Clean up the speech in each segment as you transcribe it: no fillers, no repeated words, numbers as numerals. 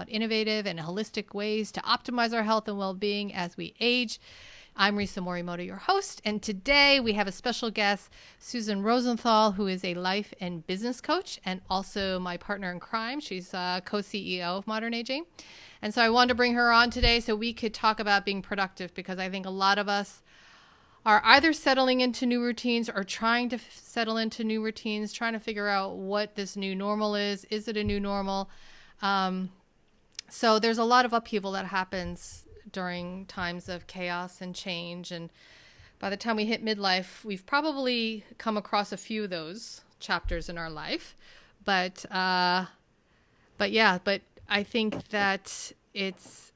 about innovative and holistic ways to optimize our health and well-being as we age. I'm Risa Morimoto, your host, and today we have a special guest, Susan Rosenthal, who is a life and business coach and also my partner in crime. She's co-CEO of Modern Aging. And so I wanted to bring her on today so we could talk about being productive, because I think a lot of us are either settling into new routines or trying to settle into new routines, trying to figure out what this new normal is. Is it a new normal? So there's a lot of upheaval that happens during times of chaos and change. And by the time we hit midlife, we've probably come across a few of those chapters in our life. But I think that it's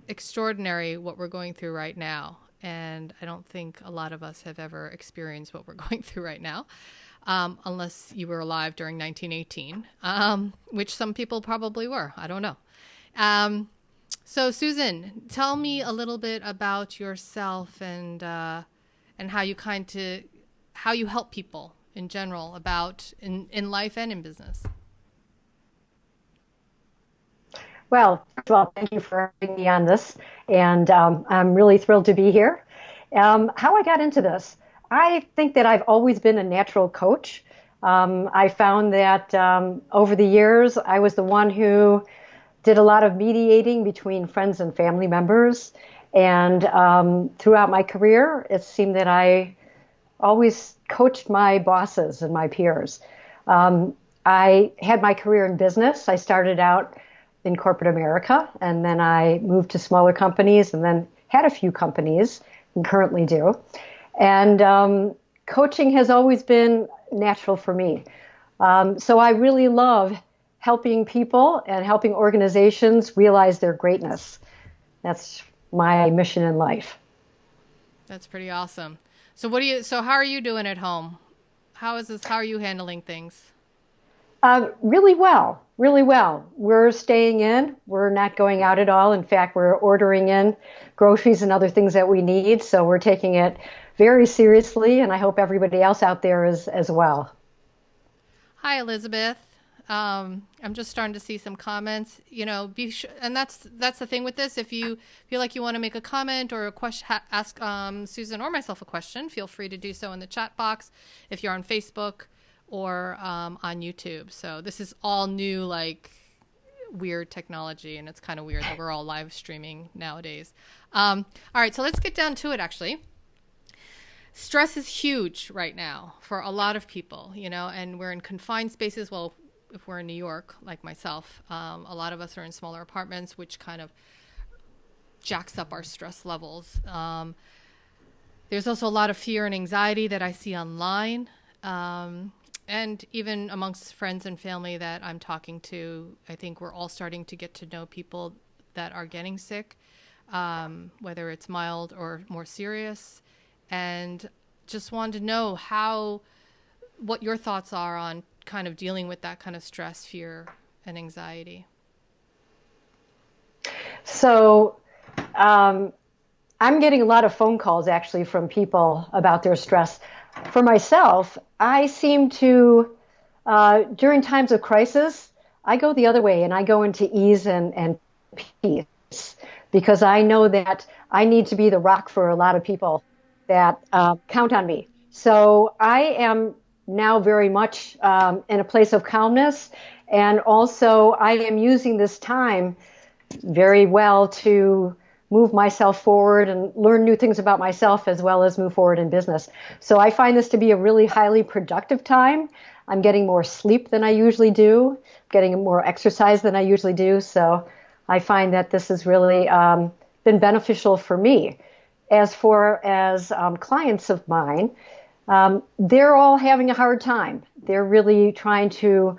extraordinary what we're going through right now. And I don't think a lot of us have ever experienced what we're going through right now, unless you were alive during 1918, which some people probably were. I don't know. So Susan, tell me a little bit about yourself and how you help people in general about in life and in business. Well, first of all, thank you for having me on this, and I'm really thrilled to be here. How I got into this, I think that I've always been a natural coach. I found that over the years, I was the one who did a lot of mediating between friends and family members, and throughout my career, it seemed that I always coached my bosses and my peers. I had my career in business. I started out in corporate America, and then I moved to smaller companies, and then had a few companies, and currently do. And coaching has always been natural for me. So I really love helping people and helping organizations realize their greatness. That's my mission in life. That's pretty awesome. So how are you doing at home? How are you handling things? Really well. We're staying in. We're not going out at all. In fact, we're ordering in groceries and other things that we need. So we're taking it very seriously, and I hope everybody else out there is as well. Hi, Elizabeth. I'm just starting to see some comments. And that's the thing with this. If you feel like you want to make a comment or a question, ask Susan or myself a question, feel free to do so in the chat box if you're on Facebook or on YouTube. So this is all new, like weird technology, and it's kind of weird that we're all live streaming nowadays. All right, so let's get down to it, actually. Stress is huge right now for a lot of people, and we're in confined spaces. Well, if we're in New York, like myself, a lot of us are in smaller apartments, which kind of jacks up our stress levels. There's also a lot of fear and anxiety that I see online. And even amongst friends and family that I'm talking to, I think we're all starting to get to know people that are getting sick, whether it's mild or more serious. And just wanted to know what your thoughts are on kind of dealing with that kind of stress, fear, and anxiety. So I'm getting a lot of phone calls actually from people about their stress. For myself, I seem to, during times of crisis, I go the other way and I go into ease and peace, because I know that I need to be the rock for a lot of people that count on me. So I am now very much in a place of calmness, and also I am using this time very well to move myself forward and learn new things about myself, as well as move forward in business. So I find this to be a really highly productive time. I'm getting more sleep than I usually do, getting more exercise than I usually do. So I find that this has really been beneficial for me. As far as clients of mine, they're all having a hard time. They're really trying to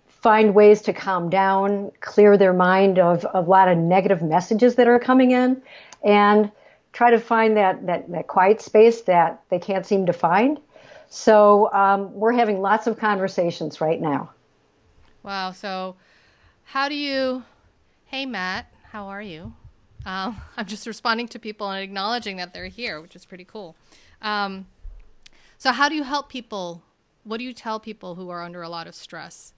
find ways to calm down, clear their mind of a lot of negative messages that are coming in, and try to find that quiet space that they can't seem to find. So we're having lots of conversations right now. Wow. So hey, Matt, how are you? I'm just responding to people and acknowledging that they're here, which is pretty cool. So how do you help people? What do you tell people who are under a lot of stress?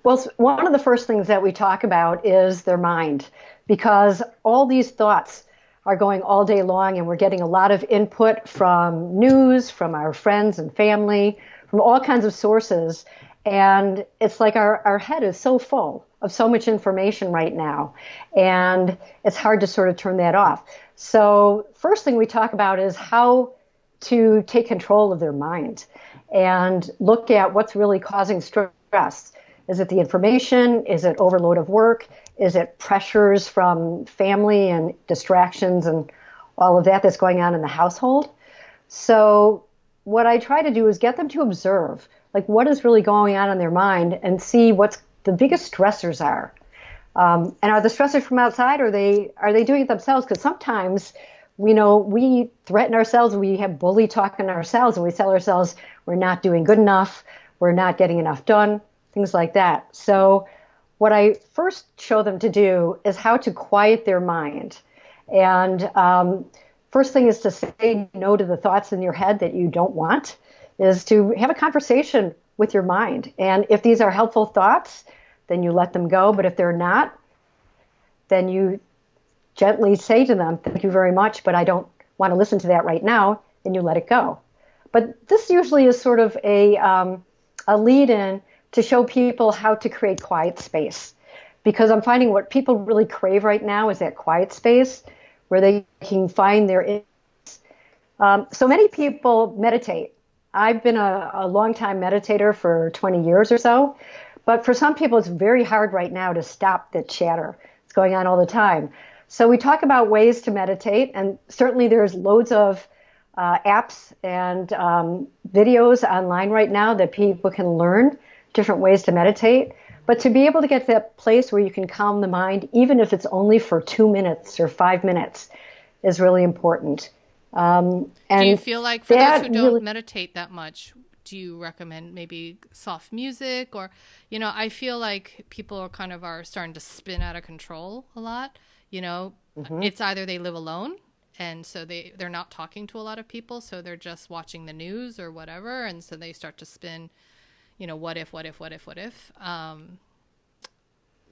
Well, one of the first things that we talk about is their mind, because all these thoughts are going all day long, and we're getting a lot of input from news, from our friends and family, from all kinds of sources. And it's like our head is so full of so much information right now, and it's hard to sort of turn that off. So first thing we talk about is how to take control of their mind and look at what's really causing stress. Is it the information? Is it overload of work? Is it pressures from family and distractions and all of that that's going on in the household? So what I try to do is get them to observe, like what is really going on in their mind and see what's the biggest stressors are. And are the stressors from outside, or are they doing it themselves? Because sometimes we threaten ourselves, we have bully talk in ourselves, and we tell ourselves we're not doing good enough, we're not getting enough done, things like that. So what I first show them to do is how to quiet their mind. And first thing is to say no to the thoughts in your head that you don't want, is to have a conversation with your mind. And if these are helpful thoughts, then you let them go. But if they're not, then you gently say to them, thank you very much, but I don't want to listen to that right now, and you let it go. But this usually is sort of a lead-in to show people how to create quiet space. Because I'm finding what people really crave right now is that quiet space where they can find their. So many people meditate. I've been a long-time meditator for 20 years or so, but for some people it's very hard right now to stop the chatter. It's going on all the time. So we talk about ways to meditate, and certainly there's loads of apps and videos online right now that people can learn different ways to meditate. But to be able to get to that place where you can calm the mind, even if it's only for 2 minutes or 5 minutes, is really important. Do you feel like for those who don't really, meditate that much, do you recommend maybe soft music? Or, I feel like people are starting to spin out of control a lot. It's either they live alone, and so they're not talking to a lot of people, so they're just watching the news or whatever, and so they start to spin, what if.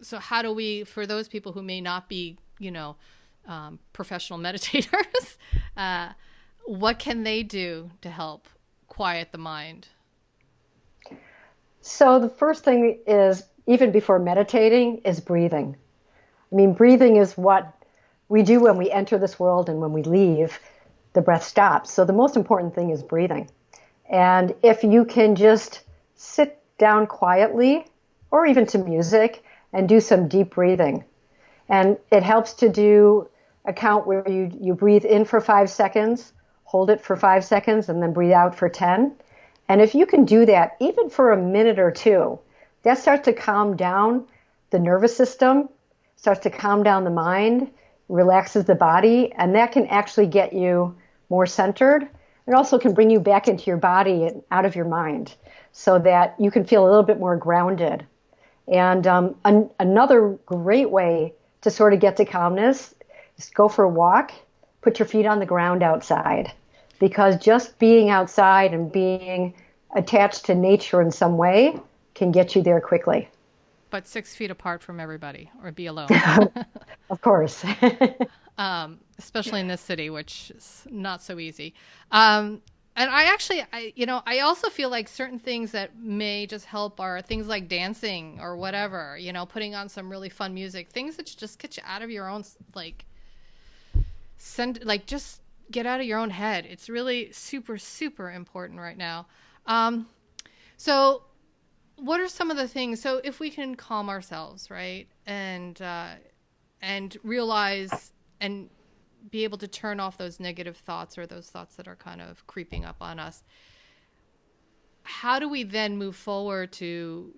So how do we, for those people who may not be, professional meditators, what can they do to help quiet the mind? so the first thing is, even before meditating, is breathing. I mean, breathing is what we do when we enter this world, and when we leave, the breath stops. So the most important thing is breathing. And if you can just sit down quietly, or even to music, and do some deep breathing. And it helps to do a count where you breathe in for 5 seconds, hold it for 5 seconds, and then breathe out for 10. And if you can do that, even for a minute or two, that starts to calm down the nervous system, starts to calm down the mind, relaxes the body, and that can actually get you more centered. It also can bring you back into your body and out of your mind, so that you can feel a little bit more grounded. And another great way to sort of get to calmness is go for a walk, put your feet on the ground outside, because just being outside and being attached to nature in some way can get you there quickly. But 6 feet apart from everybody, or be alone. Of course. Especially in this city, which is not so easy. And I also feel like certain things that may just help are things like dancing or whatever, putting on some really fun music, things that just get you out of your own, just get out of your own head. It's really super, super important right now. So what are some of the things? So if we can calm ourselves, right, and realize and be able to turn off those negative thoughts, or those thoughts that are kind of creeping up on us, how do we then move forward to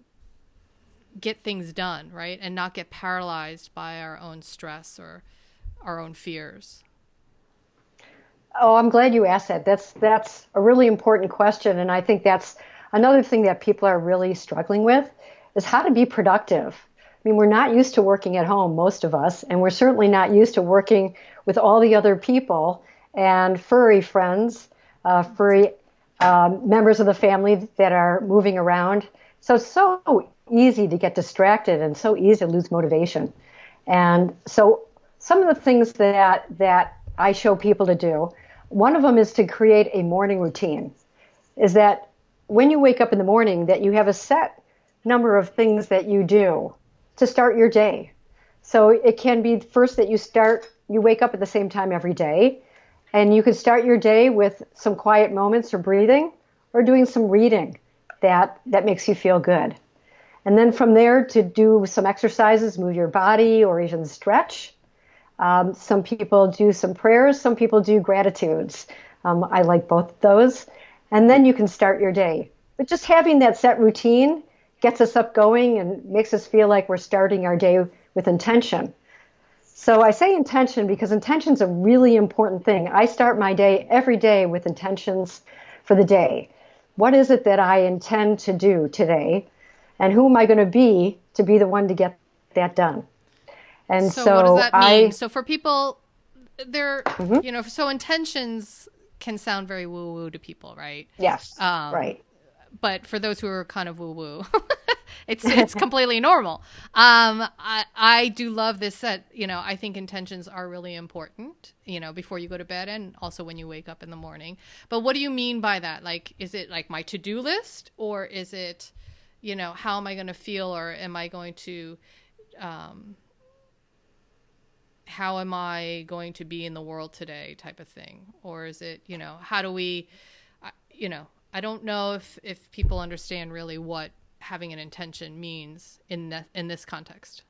get things done, right, and not get paralyzed by our own stress or our own fears? Oh, I'm glad you asked that. That's a really important question, and I think that's another thing that people are really struggling with, is how to be productive. I mean, we're not used to working at home, most of us, and we're certainly not used to working with all the other people and furry friends, furry members of the family that are moving around. So easy to get distracted and so easy to lose motivation. And so some of the things that I show people to do, one of them is to create a morning routine. Is that when you wake up in the morning, that you have a set number of things that you do to start your day. So it can be first that you wake up at the same time every day, and you can start your day with some quiet moments or breathing or doing some reading that makes you feel good. And then from there to do some exercises, move your body or even stretch. Some people do some prayers, some people do gratitudes. I like both of those. And then you can start your day. But just having that set routine gets us up going and makes us feel like we're starting our day with intention. So I say intention because intention is a really important thing. I start my day every day with intentions for the day. What is it that I intend to do today? And who am I going to be the one to get that done? And So what does so that mean? So for people, so intentions can sound very woo-woo to people, right? Yes, Um, right. but for those who are kind of woo-woo, it's completely normal. I do love this set. I think intentions are really important, before you go to bed and also when you wake up in the morning. But what do you mean by that? Like, is it like my to-do list, or is it, how am I going to feel, or am I going to, how am I going to be in the world today type of thing? Or is it, how do we, I don't know if people understand really what having an intention means in this context.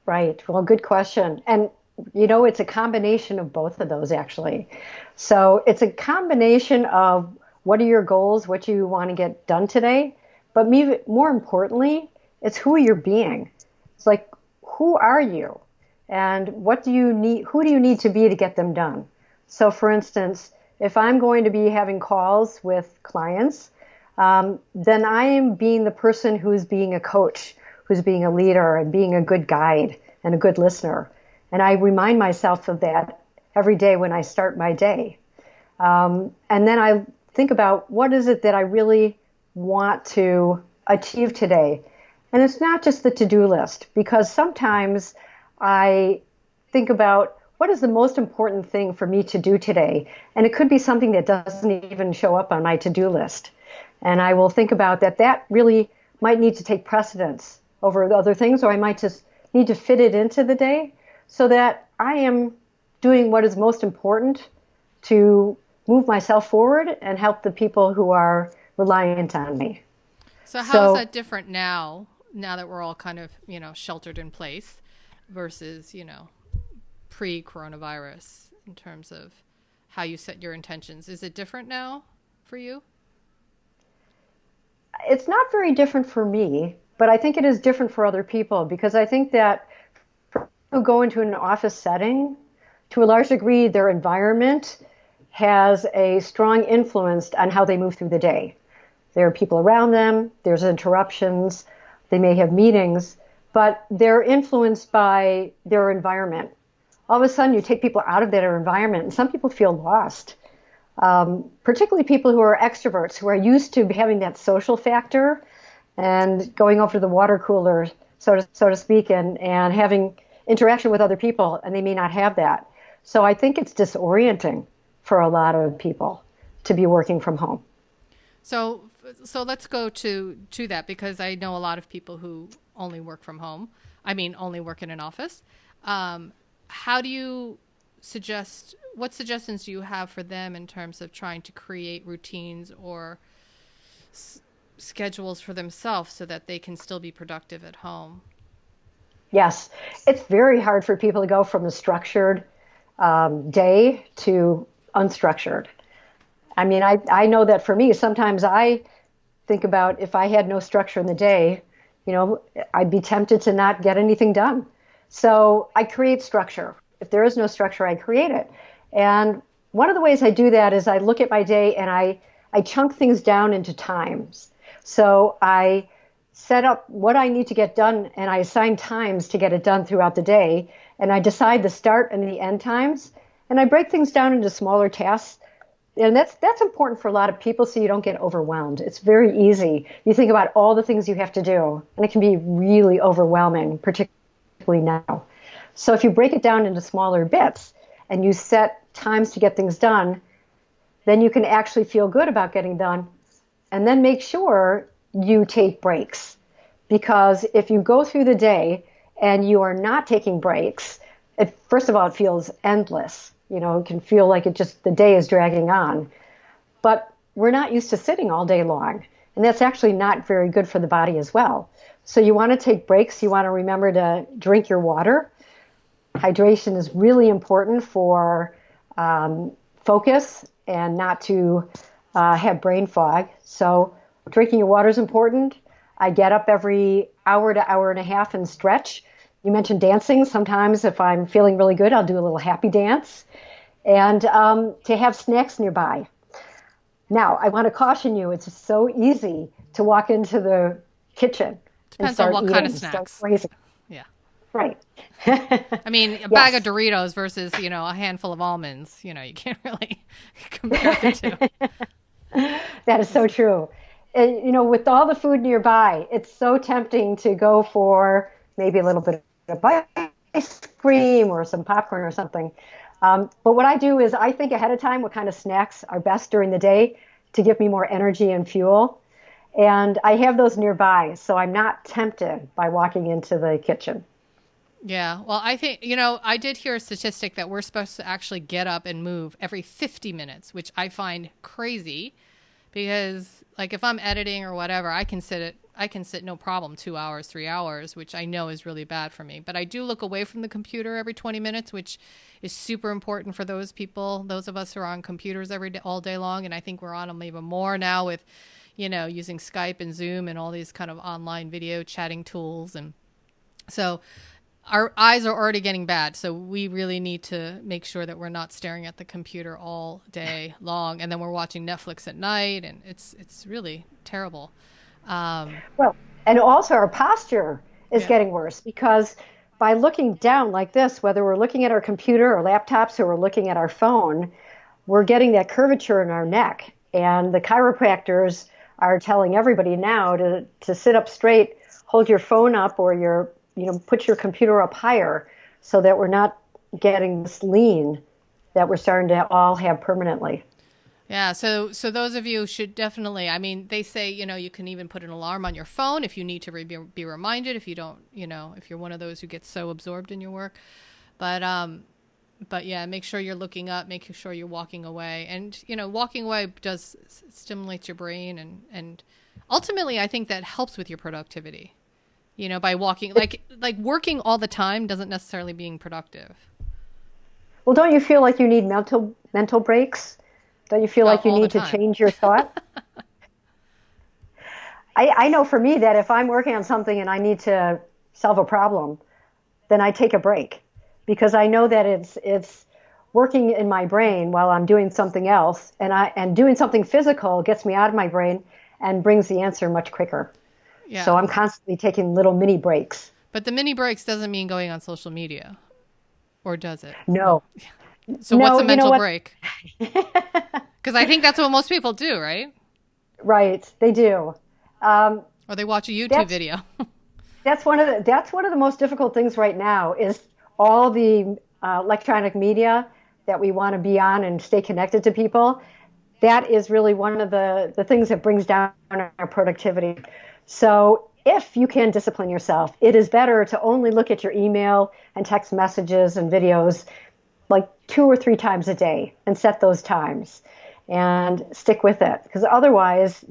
Right. Well, good question. And, it's a combination of both of those, actually. So it's a combination of what are your goals, what you want to get done today, but more importantly, it's who you're being. It's like, who are you? And what do you need? Who do you need to be to get them done? So, for instance, if I'm going to be having calls with clients, then I am being the person who's being a coach, who's being a leader and being a good guide and a good listener. And I remind myself of that every day when I start my day. And then I think about what is it that I really want to achieve today. And it's not just the to-do list, because sometimes I think about what is the most important thing for me to do today. And it could be something that doesn't even show up on my to-do list. And I will think about that really might need to take precedence over the other things, or I might just need to fit it into the day so that I am doing what is most important to move myself forward and help the people who are reliant on me. So how is So that different now that we're all kind of, sheltered in place versus, pre-coronavirus in terms of how you set your intentions? Is it different now for you? it's not very different for me, but I think it is different for other people, because I think that who go into an office setting, to a large degree, their environment has a strong influence on how they move through the day. There are people around them, there's interruptions, they may have meetings, but they're influenced by their environment. All of a sudden, you take people out of their environment, and some people feel lost. Particularly people who are extroverts, who are used to having that social factor and going over to the water cooler, so to speak, and having interaction with other people, and they may not have that. So I think it's disorienting for a lot of people to be working from home. So let's go to that, because I know a lot of people who only work from home. I mean, only work in an office. How do you what suggestions do you have for them in terms of trying to create routines or schedules for themselves so that they can still be productive at home? Yes, it's very hard for people to go from a structured day to unstructured. I mean, I know that for me, sometimes I think about if I had no structure in the day, I'd be tempted to not get anything done. So I create structure. If there is no structure, I create it. And one of the ways I do that is I look at my day and I chunk things down into times. So I set up what I need to get done, and I assign times to get it done throughout the day. And I decide the start and the end times. And I break things down into smaller tasks And that's important for a lot of people so you don't get overwhelmed. It's very easy. You think about all the things you have to do, and it can be really overwhelming, particularly now. So if you break it down into smaller bits and you set times to get things done, then you can actually feel good about getting done. And then make sure you take breaks. Because if you go through the day and you are not taking breaks, first of all, it feels endless. You know, it can feel like the day is dragging on. But we're not used to sitting all day long. And that's actually not very good for the body as well. So you want to take breaks. You want to remember to drink your water. Hydration is really important for focus and not to have brain fog. So drinking your water is important. I get up every hour to hour and a half and stretch. You mentioned dancing. Sometimes if I'm feeling really good, I'll do a little happy dance. And to have snacks nearby. Now, I want to caution you, it's so easy to walk into the kitchen and Depends on start what kind of eating, start snacks. grazing. Yeah. Right. I mean, a bag of Yes. Doritos versus, a handful of almonds, you can't really compare the two. That is so true. And, with all the food nearby, it's so tempting to go for maybe a little bit of ice cream or some popcorn or something. But what I do is I think ahead of time what kind of snacks are best during the day to give me more energy and fuel. And I have those nearby, so I'm not tempted by walking into the kitchen. Yeah. Well, I think, I did hear a statistic that we're supposed to actually get up and move every 50 minutes, which I find crazy because like if I'm editing or whatever, I can sit no problem 2 hours, 3 hours, which I know is really bad for me. But I do look away from the computer every 20 minutes, which is super important for those people, those of us who are on computers every day, all day long. And I think we're on them even more now with, using Skype and Zoom and all these kind of online video chatting tools. And so our eyes are already getting bad, so we really need to make sure that we're not staring at the computer all day long, and then we're watching Netflix at night, and it's really terrible. Um, Well, and also our posture is yeah, getting worse because by looking down like this, whether we're looking at our computer or laptops or we're looking at our phone, we're getting that curvature in our neck. And the chiropractors are telling everybody now to sit up straight, hold your phone up or put your computer up higher so that we're not getting this lean that we're starting to all have permanently. yeah. So those of you should definitely. I mean, they say you can even put an alarm on your phone if you need to be reminded. If you don't, if you're one of those who gets so absorbed in your work, but but yeah, make sure you're looking up, making sure you're walking away, and walking away does stimulates your brain, and ultimately, I think that helps with your productivity. By walking, like working all the time doesn't necessarily being productive. Well, don't you feel like you need mental breaks? Don't you feel Oh, like you all the need to time. change your thought? I know for me that if I'm working on something and I need to solve a problem, then I take a break because I know that it's working in my brain while I'm doing something else, and doing something physical gets me out of my brain and brings the answer much quicker. So Yeah, I'm constantly taking little mini breaks. but the mini breaks doesn't mean going on social media, or does it? No. No, So what's no, a you know mental what? break? Because I think that's what most people do, right? Right, they do. Um, Or they watch a YouTube that's video. that's one of the most difficult things right now is all the electronic media that we want to be on and stay connected to people. That is really one of the things that brings down our productivity. So if you can discipline yourself, it is better to only look at your email and text messages and videos like 2 or 3 times a day and set those times and stick with it because otherwise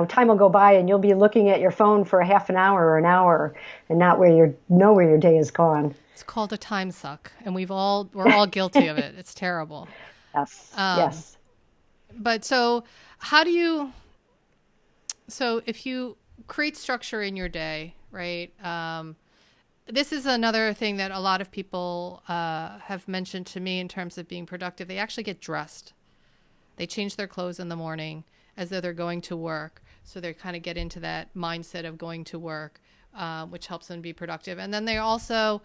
time will go by and you'll be looking at your phone for a half an hour or an hour and not know where your day is gone. It's called a time suck, and we're all guilty of it. It's terrible. Yes, Um, yes. but so how do you? So if you create structure in your day, right? This is another thing that a lot of people have mentioned to me in terms of being productive. They actually get dressed. They change their clothes in the morning as though they're going to work. So they kind of get into that mindset of going to work, which helps them be productive. And then they also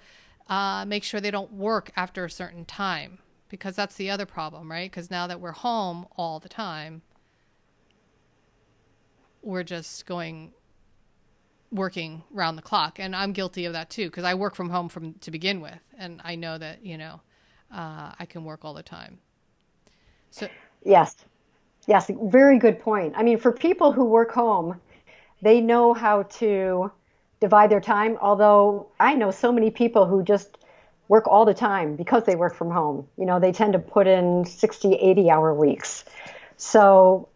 make sure they don't work after a certain time because that's the other problem, right? Because now that we're home all the time, we're just working round the clock, and I'm guilty of that too because I work from home from to begin with, and I know that I can work all the time. So Yes. Yes. Very good point. I mean, for people who work home, they know how to divide their time. Although I know so many people who just work all the time because they work from home. They tend to put in 60, 80-hour weeks. So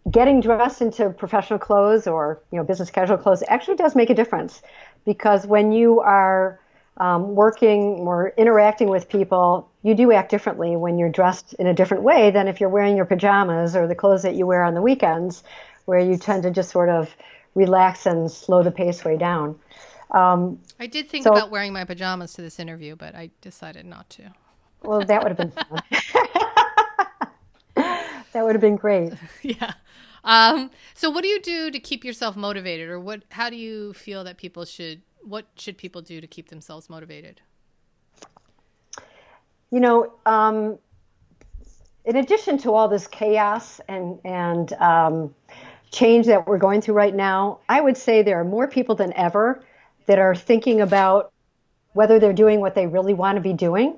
getting dressed into professional clothes or business casual clothes actually does make a difference, because when you are working or interacting with people, you do act differently when you're dressed in a different way than if you're wearing your pajamas or the clothes that you wear on the weekends, where you tend to just sort of relax and slow the pace way down. I did think So, about wearing my pajamas to this interview, but I decided not to. well, that would have been fun. That would have been great. Yeah. So what do you do to keep yourself motivated, or how do you feel that what should people do to keep themselves motivated? You know, um, in addition to all this chaos and change that we're going through right now, I would say there are more people than ever that are thinking about whether they're doing what they really want to be doing.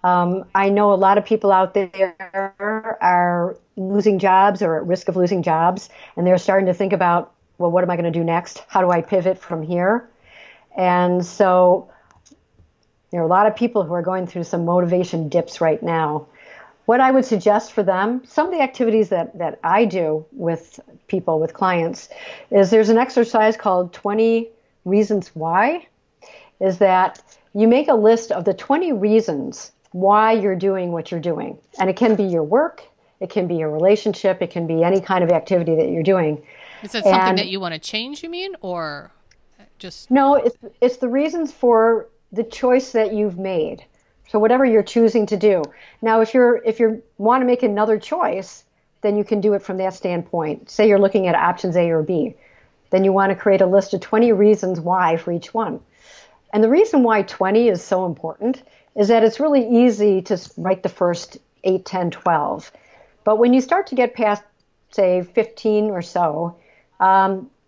I know a lot of people out there are losing jobs or at risk of losing jobs, and they're starting to think about, well, what am I going to do next? How do I pivot from here? And so there are a lot of people who are going through some motivation dips right now. What I would suggest for them, some of the activities that I do with people, with clients, is there's an exercise called 20 Reasons Why, is that you make a list of the 20 reasons why you're doing what you're doing. And it can be your work, it can be your relationship, it can be any kind of activity that you're doing. Is that something that And you want to change, you mean, or just no, it's the reasons for the choice that you've made. So whatever you're choosing to do. Now, if you want to make another choice, then you can do it from that standpoint. Say you're looking at options A or B. Then you want to create a list of 20 reasons why for each one. And the reason why 20 is so important is that it's really easy to write the first 8, 10, 12. But when you start to get past, say, 15 or so,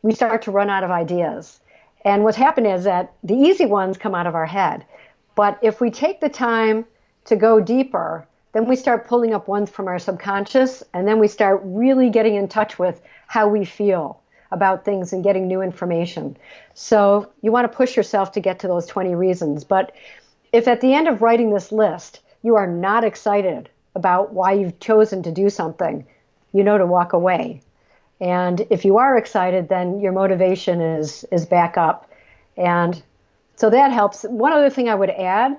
we start to run out of ideas. And what's happened is that the easy ones come out of our head. But if we take the time to go deeper, then we start pulling up ones from our subconscious, and then we start really getting in touch with how we feel about things and getting new information. So you want to push yourself to get to those 20 reasons. But if at the end of writing this list, you are not excited about why you've chosen to do something, you know to walk away. And if you are excited, then your motivation is back up. And so that helps. One other thing I would add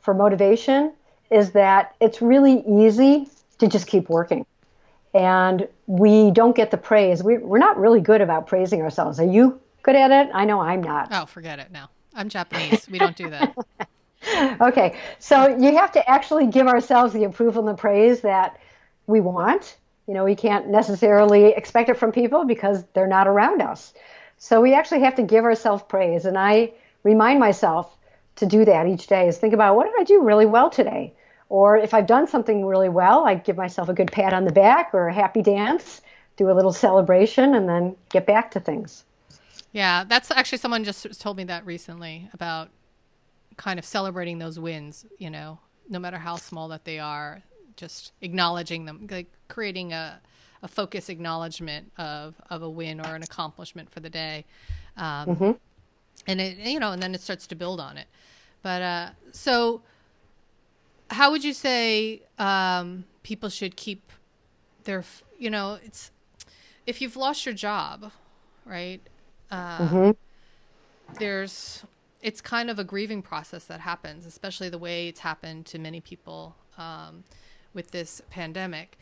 for motivation is that it's really easy to just keep working. And we don't get the praise. We're not really good about praising ourselves. Are you good at it? I know I'm not. oh, forget it now. I'm Japanese. We don't do that. Okay, so you have to actually give ourselves the approval and the praise that we want. We can't necessarily expect it from people because they're not around us. So we actually have to give ourselves praise. And I remind myself to do that each day, is think about, what did I do really well today? Or if I've done something really well, I give myself a good pat on the back or a happy dance, do a little celebration, and then get back to things. Yeah, that's actually someone just told me that recently about kind of celebrating those wins, no matter how small that they are, just acknowledging them, like creating a focus acknowledgement of a win or an accomplishment for the day. Mm-hmm. And and then it starts to build on it. But so how would you say people should keep it's if you've lost your job, right? Mm-hmm. It's kind of a grieving process that happens, especially the way it's happened to many people with this pandemic.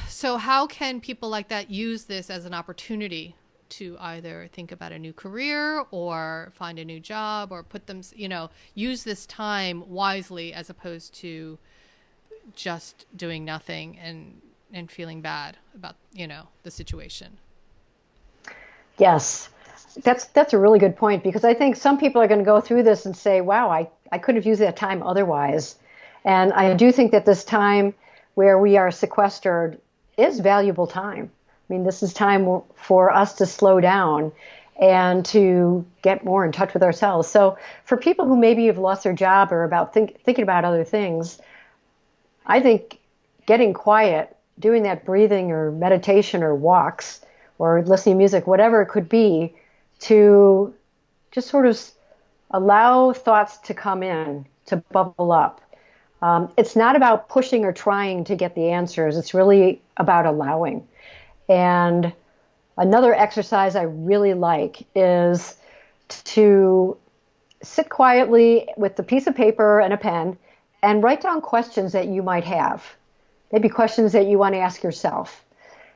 So how can people like that use this as an opportunity to either think about a new career or find a new job or use this time wisely as opposed to just doing nothing and feeling bad about, the situation? Yes, that's a really good point, because I think some people are going to go through this and say, wow, I could have used that time otherwise. And I do think that this time where we are sequestered is valuable time. I mean, this is time for us to slow down and to get more in touch with ourselves. So for people who maybe have lost their job or about thinking about other things, I think getting quiet, doing that breathing or meditation or walks or listening to music, whatever it could be, to just sort of allow thoughts to come in, to bubble up. It's not about pushing or trying to get the answers. It's really about allowing. And another exercise I really like is to sit quietly with a piece of paper and a pen and write down questions that you might have, maybe questions that you want to ask yourself.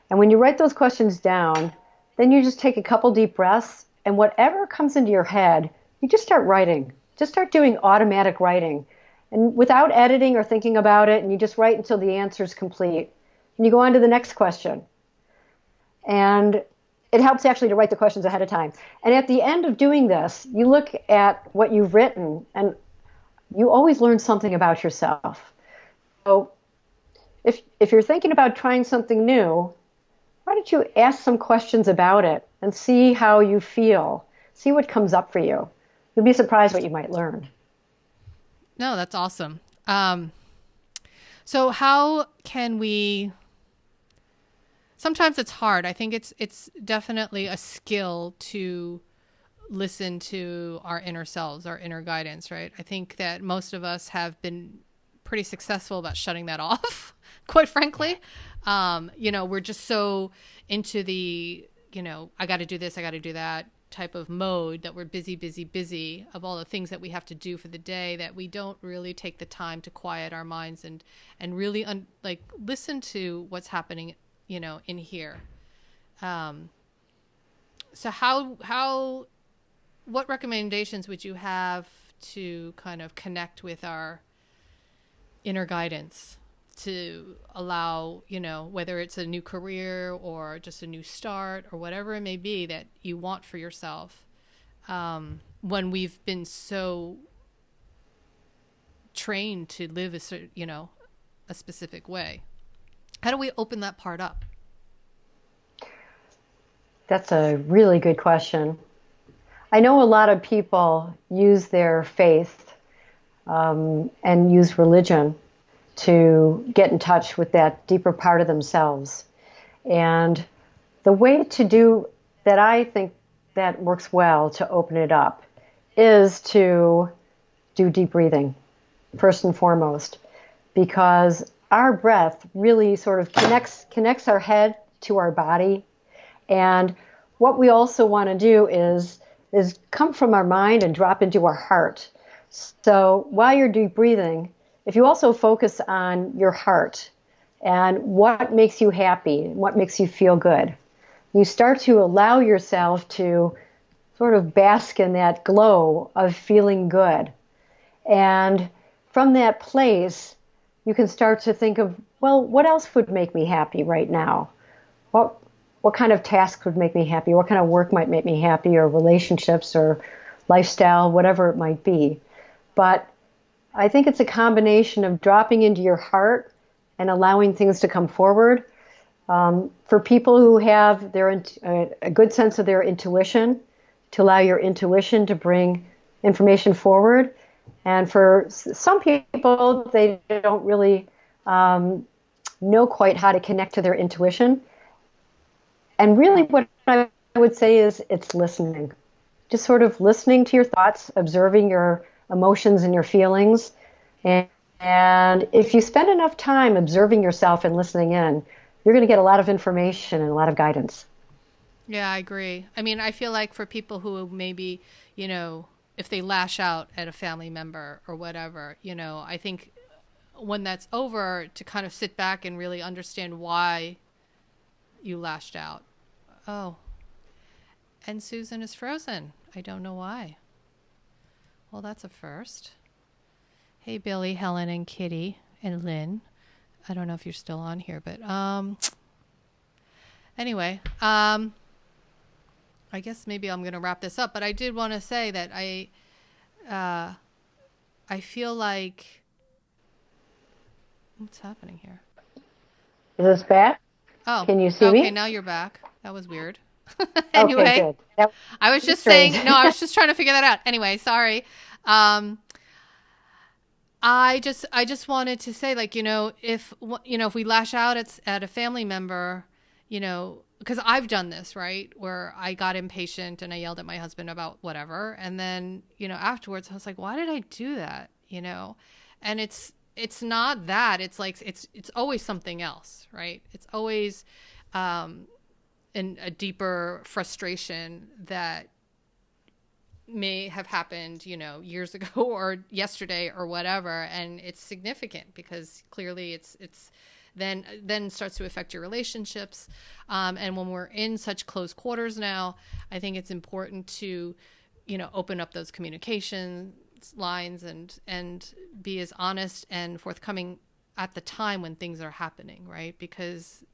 And when you write those questions down, then you just take a couple deep breaths, and whatever comes into your head, you just start writing. Just start doing automatic writing. And without editing or thinking about it, and you just write until the answer is complete. And you go on to the next question. And it helps actually to write the questions ahead of time. And at the end of doing this, you look at what you've written, and you always learn something about yourself. So if you're thinking about trying something new, why don't you ask some questions about it and see how you feel? See what comes up for you. You'll be surprised what you might learn. No, that's awesome. So how can we? Sometimes it's hard. I think it's definitely a skill to listen to our inner selves, our inner guidance, right? I think that most of us have been pretty successful about shutting that off, quite frankly. We're just so into the, I got to do this, I got to do that type of mode that we're busy, busy, busy of all the things that we have to do for the day that we don't really take the time to quiet our minds and really listen to what's happening, in here. So what recommendations would you have to kind of connect with our inner guidance to allow, whether it's a new career or just a new start or whatever it may be that you want for yourself, when we've been so trained to live a specific way? How do we open that part up? That's a really good question. I know a lot of people use their faith and use religion to get in touch with that deeper part of themselves. And the way to do that, I think that works well to open it up, is to do deep breathing, first and foremost, because our breath really sort of connects our head to our body. And what we also want to do is come from our mind and drop into our heart. So while you're deep breathing, if you also focus on your heart and what makes you happy, what makes you feel good, you start to allow yourself to sort of bask in that glow of feeling good. And from that place, you can start to think of, well, what else would make me happy right now? What kind of task would make me happy? What kind of work might make me happy, or relationships or lifestyle, whatever it might be. But I think it's a combination of dropping into your heart and allowing things to come forward. For people who have a good sense of their intuition, to allow your intuition to bring information forward. And for some people, they don't really know quite how to connect to their intuition. And really what I would say is it's listening. Just sort of listening to your thoughts, observing your emotions and your feelings. And if you spend enough time observing yourself and listening in, you're going to get a lot of information and a lot of guidance. Yeah, I agree. I mean, I feel like for people who maybe, if they lash out at a family member or whatever, I think when that's over, to kind of sit back and really understand why you lashed out. Oh, and Susan is frozen. I don't know why. Well, that's a first. Hey, Billy, Helen, and Kitty, and Lynn. I don't know if you're still on here, but anyway, I guess maybe I'm going to wrap this up. But I did want to say that I feel like What's happening here? Is this bad? Oh, Can you see okay. me? Now you're back. That was weird. Okay, Anyway, good. That I was was just strange. saying, no, I was just trying to figure that out. Anyway, sorry. Um, I just wanted to say, like, if we lash out at a family member, because I've done this, right, where I got impatient and I yelled at my husband about whatever, and then afterwards I was like, why did I do that? And it's not that. It's like it's always something else, right? It's always in a deeper frustration that may have happened, years ago or yesterday or whatever, and it's significant because clearly it's then starts to affect your relationships. And when we're in such close quarters now, I think it's important to, open up those communication lines and be as honest and forthcoming at the time when things are happening, right? Because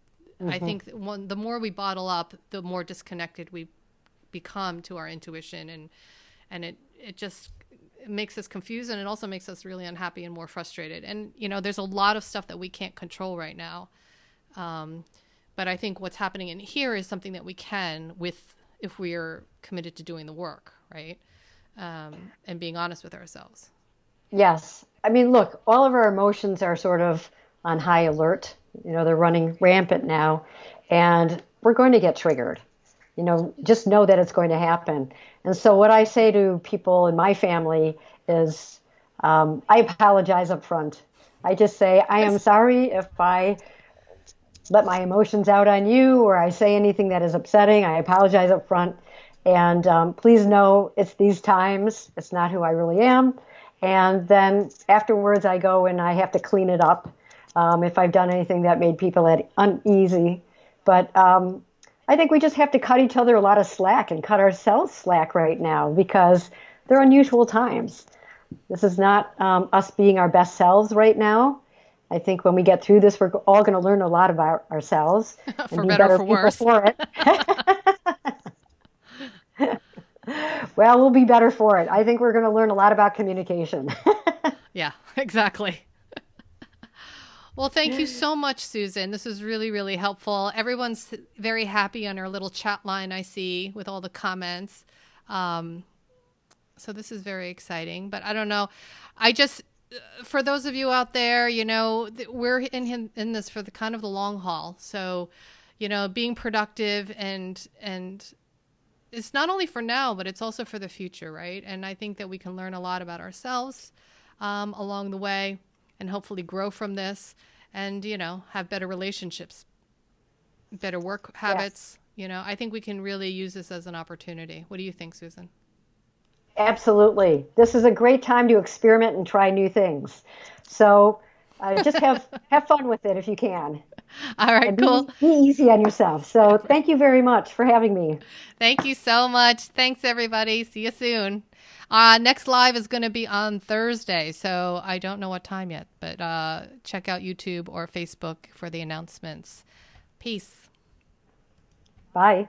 I Hmm. think the more we bottle up, the more disconnected we become to our intuition, and it just makes us confused, and it also makes us really unhappy and more frustrated. And there's a lot of stuff that we can't control right now, um, but I think what's happening in here is something that we can, with if we are committed to doing the work, right, and being honest with ourselves. Yes. I mean, look, all of our emotions are sort of on high alert. They're running rampant now, and we're going to get triggered. Just know that it's going to happen. And so, what I say to people in my family is, I apologize up front. I just say, I am sorry if I let my emotions out on you or I say anything that is upsetting. I apologize up front. And please know it's these times. It's not who I really am. And then afterwards, I go and I have to clean it up if I've done anything that made people uneasy. But I think we just have to cut each other a lot of slack and cut ourselves slack right now because they're unusual times. This is not us being our best selves right now. I think when we get through this, we're all going to learn a lot about ourselves and For be better or better for people worse. for it. Well, we'll be better for it. I think we're going to learn a lot about communication. Yeah, exactly. Well, thank you so much, Susan. This is really, really helpful. Everyone's very happy on our little chat line, I see, with all the comments. Um, so this is very exciting. But I don't know. I just, for those of you out there, we're in this for the kind of the long haul. So, being productive and it's not only for now, but it's also for the future, right? And I think that we can learn a lot about ourselves along the way, and hopefully grow from this, and have better relationships, better work Yes, habits. I think we can really use this as an opportunity. What do you think, Susan? absolutely. This is a great time to experiment and try new things. So just have fun with it if you can, All right, and cool. be easy on yourself. So thank you very much for having me. Thank you so much. Thanks, everybody. See you soon. Next live is going to be on Thursday, so I don't know what time yet, but check out YouTube or Facebook for the announcements. Peace. Bye.